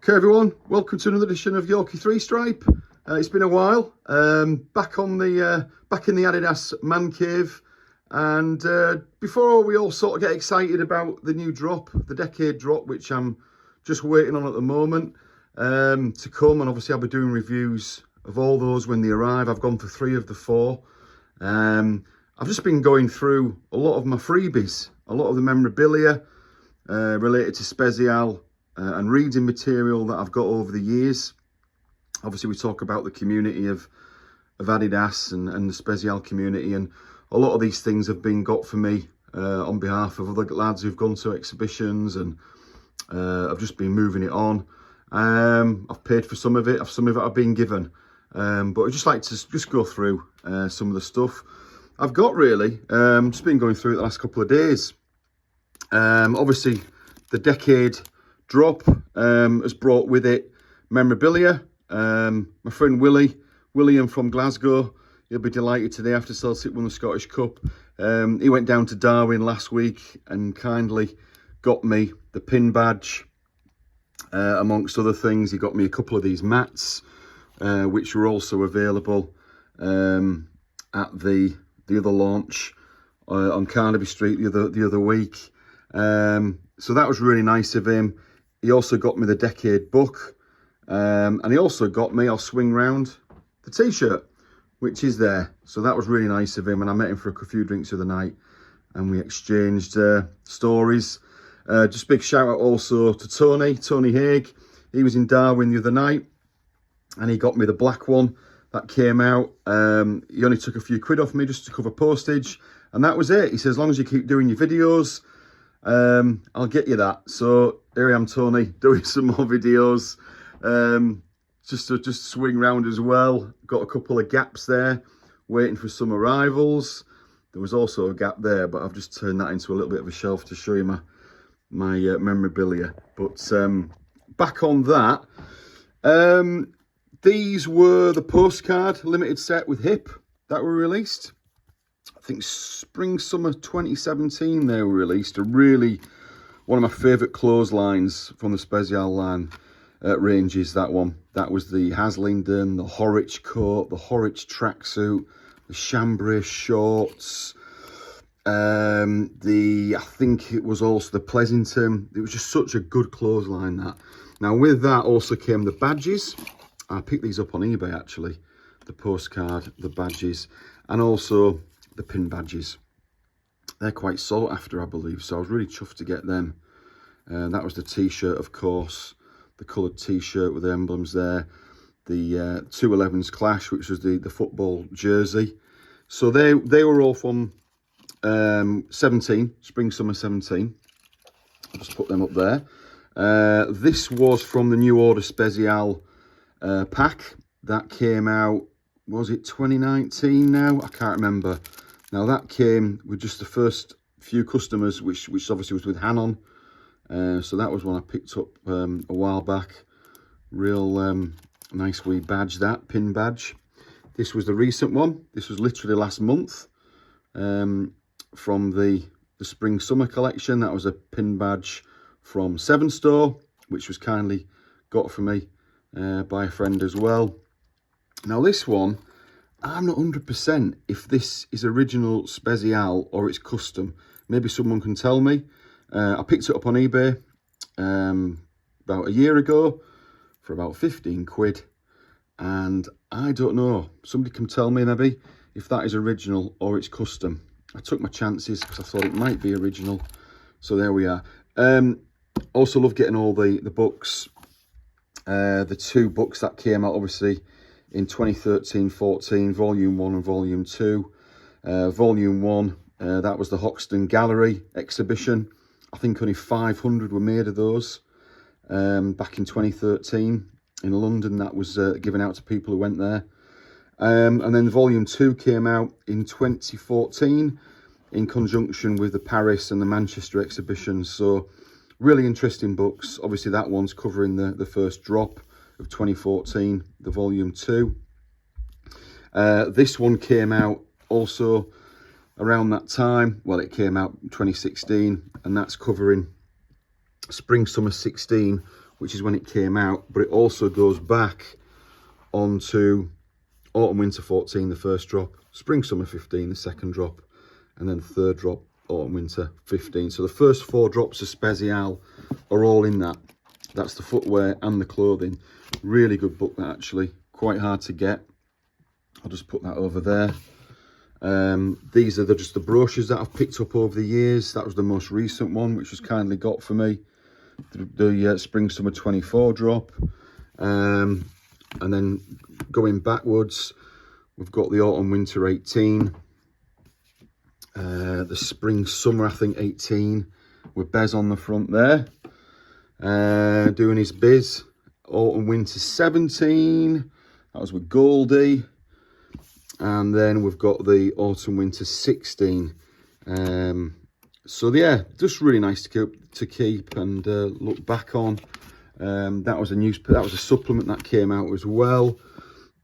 Okay everyone, welcome to another edition of Yorkie 3 Stripe. It's been a while, back in the Adidas man cave, and before we all sort of get excited about the new drop, the Decade drop, which I'm just waiting on at the moment to come, and obviously I'll be doing reviews of all those when they arrive. I've gone for 3 of the 4. I've just been going through a lot of my freebies, a lot of the memorabilia related to Spezial, and reading material that I've got over the years. Obviously we talk about the community of Adidas and the Spezial community, and a lot of these things have been got for me on behalf of other lads who've gone to exhibitions, and I've just been moving it on. I've paid for some of it I've been given, but I'd just like to just go through some of the stuff I've got really. Just been going through it the last couple of days. Obviously the Decade drop has brought with it memorabilia. My friend William from Glasgow, he'll be delighted today after Celtic won the Scottish Cup. He went down to Darwin last week and kindly got me the pin badge, amongst other things. He got me a couple of these mats, which were also available at the other launch on Carnaby Street the other week. So that was really nice of him. He also got me the Decade book, and he also got me, I'll swing round, the t-shirt, which is there. So that was really nice of him, and I met him for a few drinks the other night, and we exchanged stories. Just big shout out also to Tony Haig. He was in Darwin the other night, and he got me the black one that came out. He only took a few quid off me just to cover postage, and that was it. He says, as long as you keep doing your videos, I'll get you that. So here I am, Tony, doing some more videos. Just to swing round as well. Got a couple of gaps there, waiting for some arrivals. There was also a gap there, but I've just turned that into a little bit of a shelf to show you my memorabilia. But back on that, these were the postcard limited set with hip that were released. I think spring summer 2017 they were released. One of my favourite clotheslines from the Spezial line ranges, that one. That was the Haslingden, the Horwich coat, the Horwich tracksuit, the chambray shorts, I think it was also the Pleasanton. It was just such a good clothesline, that. Now with that also came the badges. I picked these up on eBay actually, the postcard, the badges, and also the pin badges. They're quite sought after, I believe, so I was really chuffed to get them. That was the t-shirt, of course, the coloured t-shirt with the emblems there. The 211's Clash, which was the football jersey. So they were all from 17, spring summer 17. I'll just put them up there. This was from the New Order Spezial pack that came out, was it 2019 now? I can't remember. Now that came with just the first few customers, which obviously was with Hanon. So that was one I picked up a while back. Real nice wee badge, that pin badge. This was the recent one. This was literally last month, from the spring summer collection. That was a pin badge from Seven Store, which was kindly got for me by a friend as well. Now this one, I'm not 100% if this is original Spezial or it's custom. Maybe someone can tell me. I picked it up on eBay about a year ago for about 15 quid. And I don't know. Somebody can tell me maybe if that is original or it's custom. I took my chances because I thought it might be original. So there we are. Also love getting all the books. The 2 books that came out obviously in 2013-14, Volume 1 and Volume 2. Volume 1, that was the Hoxton Gallery exhibition. I think only 500 were made of those back in 2013 in London. That was given out to people who went there. And then Volume 2 came out in 2014 in conjunction with the Paris and the Manchester exhibitions. So really interesting books. Obviously that one's covering the first drop of 2014, the Volume 2. This one came out also around that time. Well, it came out in 2016, and that's covering spring summer 16 which is when it came out, but it also goes back onto autumn winter 14, the first drop, spring summer 15, the second drop, and then third drop, autumn winter 15. So the first 4 drops of Spezial are all in that. That's the footwear and the clothing. Really good book, that, actually. Quite hard to get. I'll just put that over there. These are just the brochures that I've picked up over the years. That was the most recent one, which was kindly got for me. The spring summer 24 drop. And then going backwards, we've got the autumn winter 18. The spring summer, I think, 18, with Bez on the front there. Doing his biz. Autumn winter 17, that was with Goldie. And then we've got the autumn winter 16. So yeah, just really nice to keep and look back on. That was a supplement that came out as well.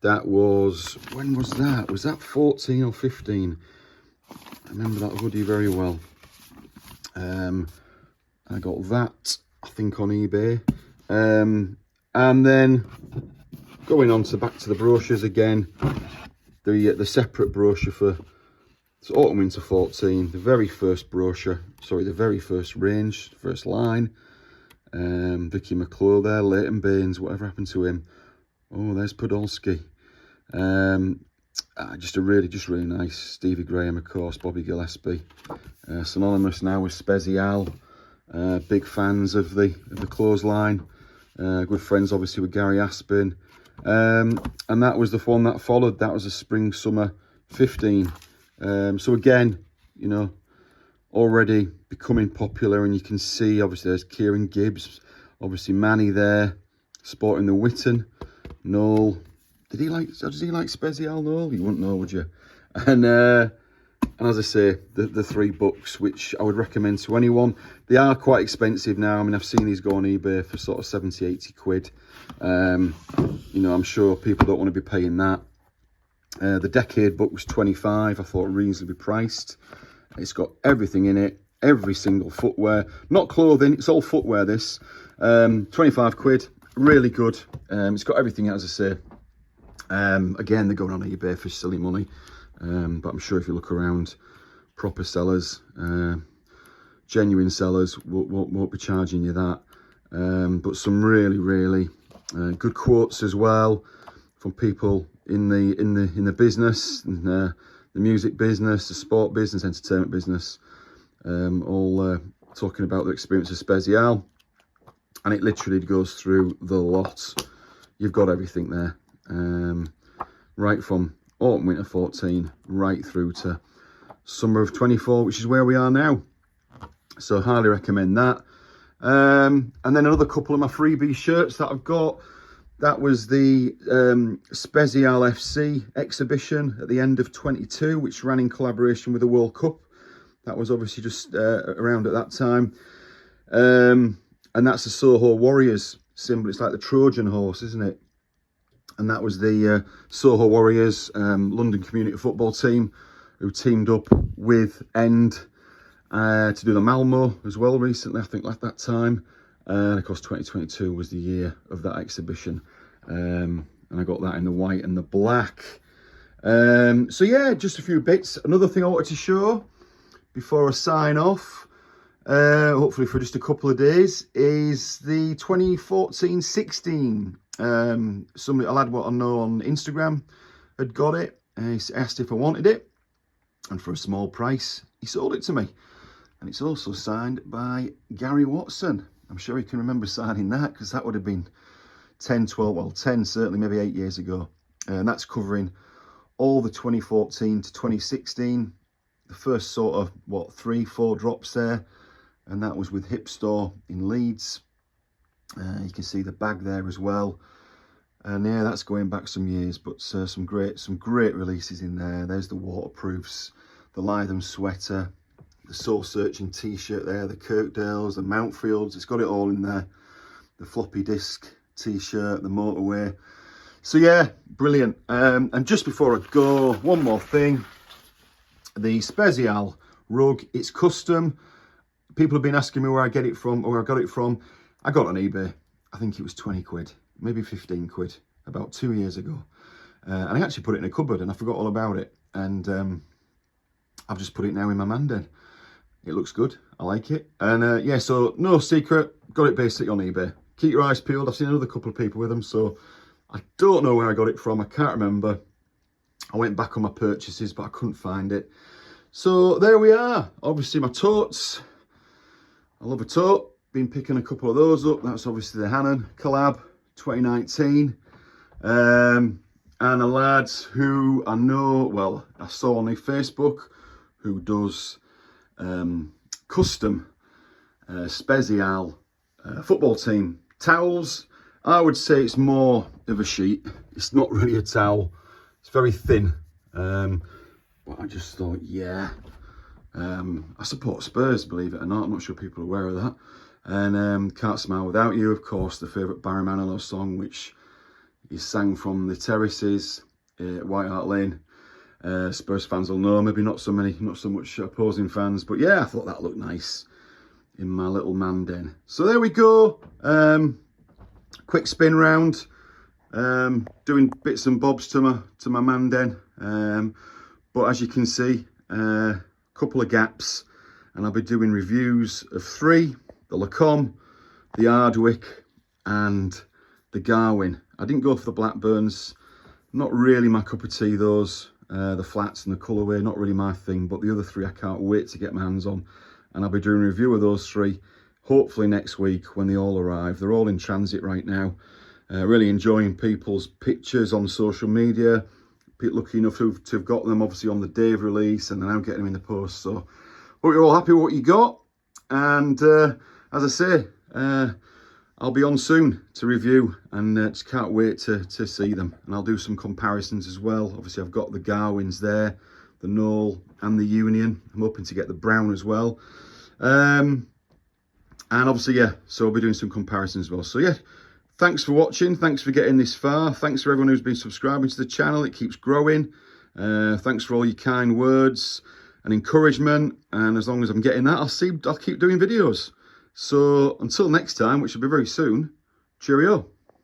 That was, when was that? Was that 14 or 15? I remember that hoodie very well. I got that, I think, on eBay. And then going on to back to the brochures again. The separate brochure for autumn winter 14, the very first brochure, sorry, the very first range, first line. Vicky McClure there, Leighton Baines, whatever happened to him? Oh, there's Podolski. Just really nice. Stevie Graham, of course, Bobby Gillespie. Synonymous now with Spezial. Big fans of the clothesline. Good friends, obviously, with Gary Aspin. And that was the one that followed. That was a spring summer 15. So again, you know, already becoming popular, and you can see obviously there's Kieran Gibbs, obviously Manny there, sporting the Witten. Noel, does he like Spezial, Noel? You wouldn't know, would you? And as I say, the 3 books, which I would recommend to anyone. They are quite expensive now. I mean, I've seen these go on eBay for sort of 70, 80 quid. You know, I'm sure people don't want to be paying that. The Decade book was 25, I thought reasonably priced. It's got everything in it, every single footwear, not clothing, it's all footwear this. 25 quid, really good. It's got everything, as I say. Again, they're going on eBay for silly money. But I'm sure if you look around, proper sellers, genuine sellers won't be charging you that. But some really good quotes as well from people in the business, in the music business, the sport business, entertainment business, all talking about the experience of Spezial. And it literally goes through the lot. You've got everything there, right from autumn winter 14 right through to summer of 24, which is where we are now. So highly recommend that. And then another couple of my freebie shirts that I've got. That was the Spezial FC exhibition at the end of 22, which ran in collaboration with the World Cup. That was obviously just around at that time. And that's the Soho Warriors symbol. It's like the Trojan horse, isn't it? And that was the Soho Warriors London community football team, who teamed up with End to do the Malmo as well recently, I think, like that time. And of course 2022 was the year of that exhibition, and I got that in the white and the black. So yeah, just a few bits. Another thing I wanted to show before I sign off, hopefully for just a couple of days, is the 2014-16. Somebody, a lad what I know on Instagram had got it. He asked if I wanted it, and for a small price he sold it to me. And it's also signed by Gary Watson. I'm sure he can remember signing that, because that would have been 10, 12, well 10 certainly, maybe 8 years ago. And that's covering all the 2014 to 2016. The first sort of, what, 3-4 drops there. And that was with Hip Store in Leeds. You can see the bag there as well. And yeah, that's going back some years, but some great releases in there. There's the waterproofs, the Lytham sweater, the Soul Searching t-shirt there, the Kirkdales, the Mountfields. It's got it all in there. The floppy disk t-shirt, the Motorway. So yeah, brilliant. And just before I go, one more thing. The Spezial rug, it's custom. People have been asking me where I get it from, or where I got it from. I got it on eBay. I I think it was 20 quid, maybe 15 quid, about 2 years ago. And I actually put it in a cupboard and I forgot all about it. And I've just put it now in my man den. It looks good, I like it. And yeah, so no secret, got it basically on eBay. Keep your eyes peeled, I've seen another couple of people with them, so I don't know where I got it from, I can't remember. I went back on my purchases, but I couldn't find it. So there we are, obviously my totes. I love a tote, been picking a couple of those up. That's obviously the Hannon collab 2019. And a lad who I know, well, I saw on his Facebook, who does custom Spezial football team towels. I would say it's more of a sheet. It's not really a towel. It's very thin. But I just thought, yeah. I support Spurs, believe it or not. I'm not sure people are aware of that. And Can't Smile Without You, of course, the favourite Barry Manilow song, which is sang from the terraces at White Hart Lane. Spurs fans will know, maybe not so much opposing fans, but yeah, I thought that looked nice in my little man den. So there we go. Quick spin round, doing bits and bobs to my man den. But as you can see, couple of gaps, and I'll be doing reviews of 3: the Lacombe, the Ardwick, and the Garwin. I didn't go for the Blackburns, not really my cup of tea, those. The flats and the colourway, not really my thing, but the other 3 I can't wait to get my hands on, and I'll be doing a review of those 3 hopefully next week when they all arrive. They're all in transit right now. Really enjoying people's pictures on social media. People lucky enough to have got them obviously on the day of release, and they're now getting them in the post. So hope you're all happy with what you got, and as I say, I'll be on soon to review, and just can't wait to see them. And I'll do some comparisons as well. Obviously I've got the Garwins there, the Knoll and the Union. I'm hoping to get the Brown as well. And obviously, yeah, so I'll be doing some comparisons as well. So yeah, thanks for watching. Thanks for getting this far. Thanks for everyone who's been subscribing to the channel. It keeps growing. Thanks for all your kind words and encouragement. And as long as I'm getting that, I'll keep doing videos. So until next time, which will be very soon, cheerio.